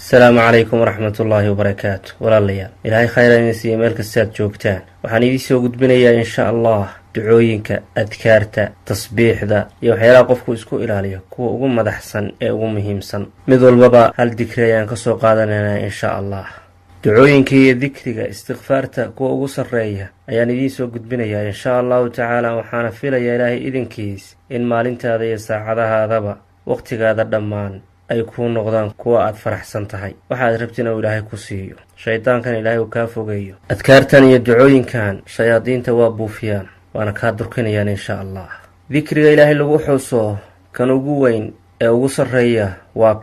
السلام عليكم ورحمة الله وبركاته walaalyaal ilaahay khayr idin siiyo meel kasta aad joogtaan waxaan idin soo gudbinayaa insha Allah ducooyinka adkaarta tasbiixda iyo waxyaalaha qofku isku ilaaliyo kuwa ugu madaxsan ee ugu muhiimsan mid walbaba hal dikri ayaan ka soo qaadanaynaa insha Allah ducooyinka iyo dikriga istighfaarta kuwa ugu sareeya ayaan idin soo gudbinayaa insha Allah ta'ala waxaana filayaa ilaahay idinkiis in maalintaada iyo saacadahaadaba waqtigaada dhammaan ay ku noqdaan kuwa aad faraxsan tahay waxaad rabtiin oo ilaahay ku siiyo shaydaankan ilaahay uu ka fogeeyo adkaartan iyo ducooyinkan shayaadiinta waa buufiyaan waana ka durkinayaan insha Allah dikriga ilaahay lagu xuso kan ugu weyn ee ugu sareeya waa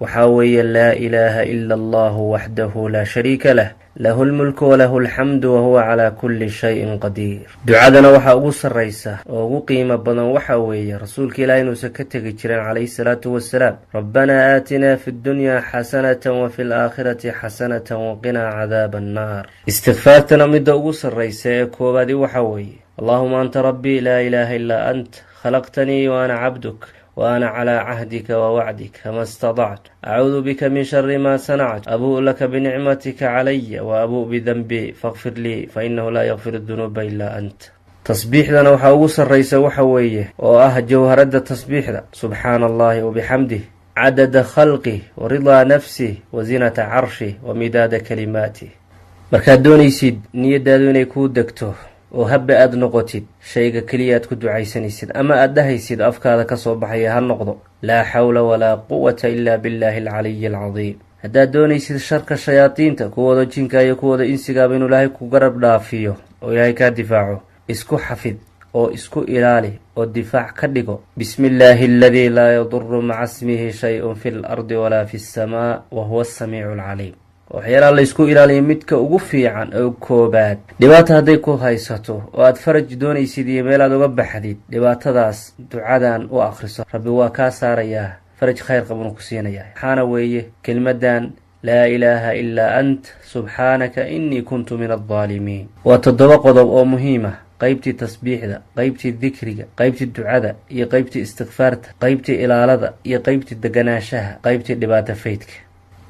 waxa weeye laa ilaaha illa Allah wahdahu la sharika lah له الملك وله الحمد وهو على كل شيء قدير دعادنا waxa ugu sareysa oo ugu qiimo badan waxa weeye rasuulka ilaahay inuu ka tagay jireen calayhi salaatu wassalaam rabbana aatina fid dunya hasanatan wa fil aakhirati hasanatan wa qina cadaaban naar istighfaartana mid ugu sareysa ee koobaad waxa weeye allahumma anta rabbi la ilaha illa ant khalaqtani wa ana 'abduk وأنا على عهدك ووعدك ما استطعت أعوذ بك من شر ما صنعت أبوء لك بنعمتك علي وأبوء بذنبي فاغفر لي فإنه لا يغفر الذنوب إلا أنت تصبيح لنا وحاوس الرئيس وحويه جوهرة التصبيح سبحان الله وبحمده عدد خلقه ورضا نفسه وزنة عرشه ومداد كلماته markaad doonaysid niyadaadu inay ku degto oo habba aad noqotid shayga kaliya aad ku ducaysanaysid ama aad dhahaysid afkaada ka soo baxaya ha noqdo laa hawla walaa quwwata illa billahi al-aliyyil azim haddaad doonaysid sharka shayaadiinta kuwooda jinka iyo kuwooda insiga inuu ilaahay ku garab dhaafiyo oo ilaahay ka difaaco isku xafid oo isku ilaali oo difaac ka dhigo bismillahi alladhi la yadurru ma'a ismihi shay'un fil ardi wala fis samaa wa huwa as-sami'ul 'alim waxyaalaha la isku ilaaliyo midka ugu fiican oo koobaad dhibaato haday ku haysato oo aad faraj doonaysid iyo meel aad uga baxdid dhibaatadaas ducadan u akhriso rabbi waa ka saaraya faraj khayr qabun ku siinaya xana weeye kelmadan laa ilaaha illa ant subhanaka inni kuntu min adh-dhalimin wa toddoba qodob oo muhiim ah qaybtii tasbiixda qaybtii dikriga qaybtii ducada iyo qaybtii istighfaarta qaybtii ilaalada iyo qaybtii deganaashaha qaybtii dhibaato faydka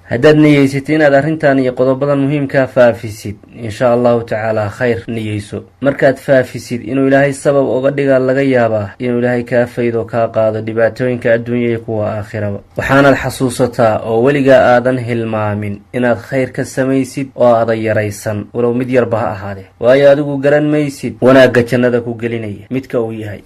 haddaad niyeysid inaad arrintan iyo qodobadan muhiimka faafisid insha Allah ta'ala khayr niyeyso markaad faafisid inuu ilaahay sabab uga dhiga laga yaabaa inuu ilaahay ka faydo ka qaado dhibaatooyinka adduunyo iyo kuwa aakhiraba waxaana xasuusataa oo weliga aadan hilmaamin inaad khayr ka samaysid oo aad yaraysan walow mid yarba ha ahaade waayo adigu garan maysid wanaaga jannada ku gelinaya midka uu yahay